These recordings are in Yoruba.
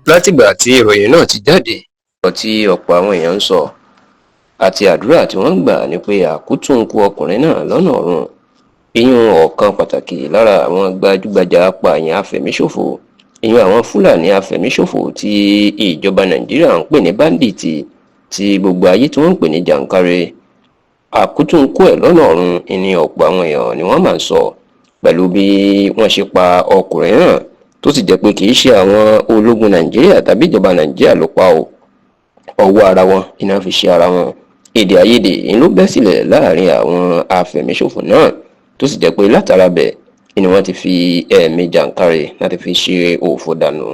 látìgbà tí ìròyìn náà ti jáde ọ̀rọ̀ tí ọ̀pọ̀ àwọn èèyàn ń sọ àti àdúrà tí wọ́n ń gbà ni pé àkútúnkù ọkùnrin náà lọ́nà ọ̀run. ìyún ọ̀kan pàtàkì lára àwọn gbajúgbajà apààyàn afẹ̀míṣòfò, ìyún àwọn fúlàní afẹ̀míṣòfò tí ìjọba nàìjíríà ń pè ní báńdíìtì, tí gbogbo ayé tí wọ́n ń pè ní jàǹkárè. àkútúnkù ẹ̀ lọ́nà ọ̀run ni ọ̀pọ̀ àwọn èèyàn ni wọ́n máa ń sọ pẹ̀lú bí wọ́n ṣe pa ọkùnrin náà, tó sì jẹ́ pé kì í ṣe àwọn ológun nàìjíríà tàbí ìjọba nàìjíríà ló pa ọwọ́ ara wọn iná fi ṣe ara wọn. èdè àìyedè ló bẹ́ sílẹ̀ láàrin àwọn afẹ̀míṣòfò náà, tó sì jẹ́ pé látara bẹ̀ ni wọ́n ti fi ẹ̀mí jàǹkárè láti fi ṣe òfò dànù.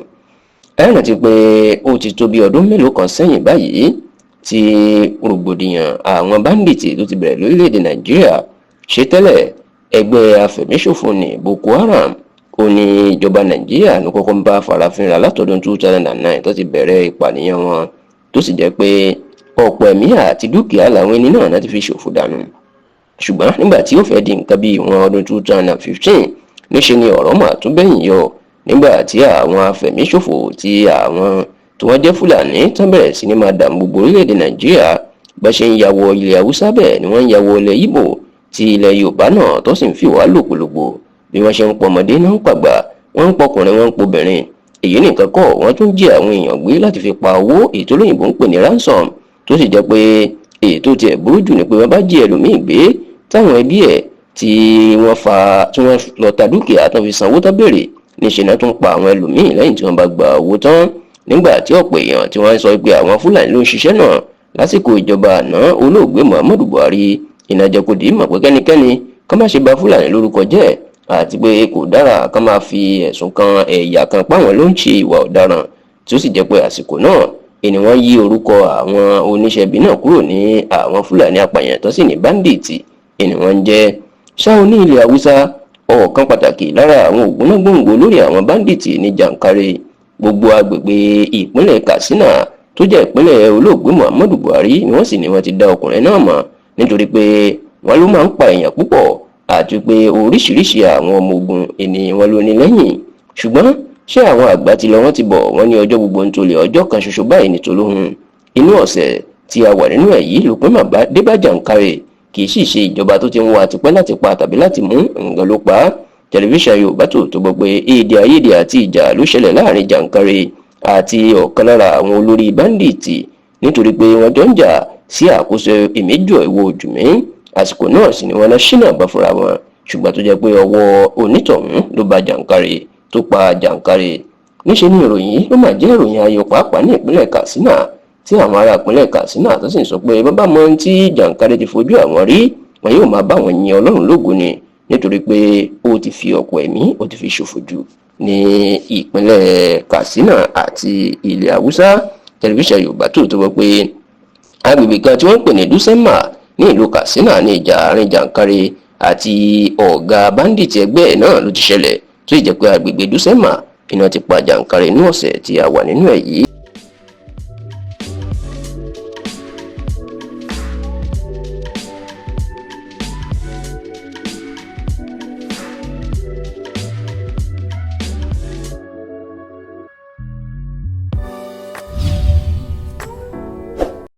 ẹ rántí pé ó ti tó bí ọdún mélòó kan sẹ́yìn báyìí tí rògbòdìyàn àwọn báńdíìtì tó ti bẹ̀rẹ̀ lórílẹ̀‐èdè nàìjíríà. ṣe tẹ́lẹ̀ ẹgbẹ́ afẹ̀míṣòfò ní Boko Haram ó ní ìjọba nàìjíríà ló kọ́kọ́ ń bá farafinra látọdún 2009 tó ti bẹ̀rẹ̀ ìpànìyàn wọn, tó sì jẹ́ pé ọ̀pọ̀ ẹ̀mí àti dúkìá làwọn ẹni náà láti fi ṣòfò dànù. ṣùgbọ́n nígbà tí ó fẹ́ di nǹkan bíi ìwọ̀n ọdún 2015 níṣe ni ọ̀rọ̀ mà tún bẹ́yìn yọ, nígbà tí àwọn afẹ̀míṣòfò tí àwọn tí wọ́n jẹ́ fúlàní tán bẹ̀rẹ̀ sí ní máa dààmú gbogbo orílẹ̀-èdè nàìjíríà. bá ṣe ń ya wọ ilẹ̀ haúsá bẹ́ẹ̀ ni wọ́n ń ya wọ ilẹ̀ ìgbò, tí ilẹ̀ yorùbá náà tó sì ń fi wá lògbòlògbò. bí wọ́n ṣe ń pọmọdé náà ń pàgbà, wọ́n ń pọkùnrin, wọ́n ń pobìnrin. èyí nìkan kọ́, wọ́n tún jí àwọn èèyàn gbé láti fi pa owó ètò olóyìnbó ń pè ní ransom, tó sì jẹ́ pé ètò tiẹ̀ burú jù ni pé wọ́n bá jí ẹlòmíì gbé táwọn ẹbí ẹ̀ tí wọ́n lọ ta dúkìá tán fi sanwó tán béèrè, níṣẹ́ náà tún pa àwọn ẹlòmíì lẹ́yìn tí wọ́n bá gba owó tán. nígbà tí ọ̀pọ̀ èèyàn tí wọ́n sọ pé àwọn fúlàní ló ń ṣiṣẹ́ náà lásìkò ìjọba àná olóògbé Muhammadu Buhari, ìnàjẹkùdì mọ̀ pé kẹ́nikẹ́ni ká má ṣe bà fúlàní lórúkọ jẹ́, àti pé kò dára ká máa fi ẹ̀sùn kan ẹ̀yà kan páwọn ló ń ṣe ìwà ọ̀daràn, tí ó sì jẹ́ pé àsìkò náà ni wọ́n yí orúkọ àwọn oníṣẹ́bí náà kúrò ní àwọn fúlàní apààyàn tó sì ní báńdíìtì ni wọ́n ń jẹ́. ṣáò ní ilẹ̀ haúsá, ọ̀kan pàtàkì lára àwọn ògbónágbòǹgbò lórí àwọn báńdíìtì ní jàǹkárè. gbogbo agbègbè ìpínlẹ̀ Katsina tó jẹ́ ìpínlẹ̀ olóògbé Muhammadu Buhari ni wọ́n sì ní wọ́n ti dá ọkùnrin náà mọ̀, nítorí pé wọ́n ló máa ń pa èèyàn púpọ̀ àti pé oríṣiríṣi àwọn ọmọ ogun ènìyàn wọn ló ní lẹ́yìn. ṣùgbọ́n ṣé àwọn àgbà ti lọ wọ́n ti bọ̀, wọ́n ní ọjọ́ gbogbo ń tolè, ọjọ́ kan ṣoṣo báyìí ní tolóhun. inú ọ̀sẹ̀ tí a wà nínú ẹ̀ yìí ló pín màbá dé bá jàǹkárè, kì í sì ṣe ìjọba tó ti ń wá tipẹ́ láti pa tàbí láti mú nǹkan ló pa á. tẹlifíṣàn Yorùbá tó gbọ́ pé èdè àìyedè àti ìjà ló ṣẹlẹ̀ láàrin jàǹkárè àti ọ̀kan lára àwọn olórí báńdíìtì, nítorí pé wọ́n jọ ń jà sí àkóso ìmẹ́jọ ìwọ òjùmí. àsìkò náà sì ni wọ́n lọ ṣínà bá fúnra wọn, ṣùgbọ́n tó jẹ́ pé ọwọ́ onítọ̀hún ló bá jàǹkárè tó pa jàǹkárè. níṣẹ́ ni ìròyìn yìí ló máa jẹ́ ìròyìn ayọ̀ pàápàá ní ìpínlẹ̀ Katsina, tí àwọn ará ìpínlẹ̀ Katsina tó sì ń sọ pé bàbá mọ ohun tí jàǹkárè ti fojú àwọn rí, wọn yóò máa bá wọn yin Ọlọ́run lógo ni, nítorí pé ó ti fi ọ̀pọ̀ ẹ̀mí ó ti fi ṣòfò jù ní ìpínlẹ̀ Katsina àti ilẹ̀ haúsá. tẹlifíṣàn Yorùbá tó gbọ́ pé agbègbè kan tí wọ́n ń pè ní Dùsẹ́mà ní ìlú Katsina ní ìjà àárín jàǹkárè àti ọ̀gá báńdíìtì ẹgbẹ́ náà ló ti ṣẹlẹ̀, tó sì jẹ́ pé agbègbè Dùsẹ́mà iná ti pa jàǹkárè inú ọ̀sẹ̀ tí a wà nínú ẹ̀ yìí.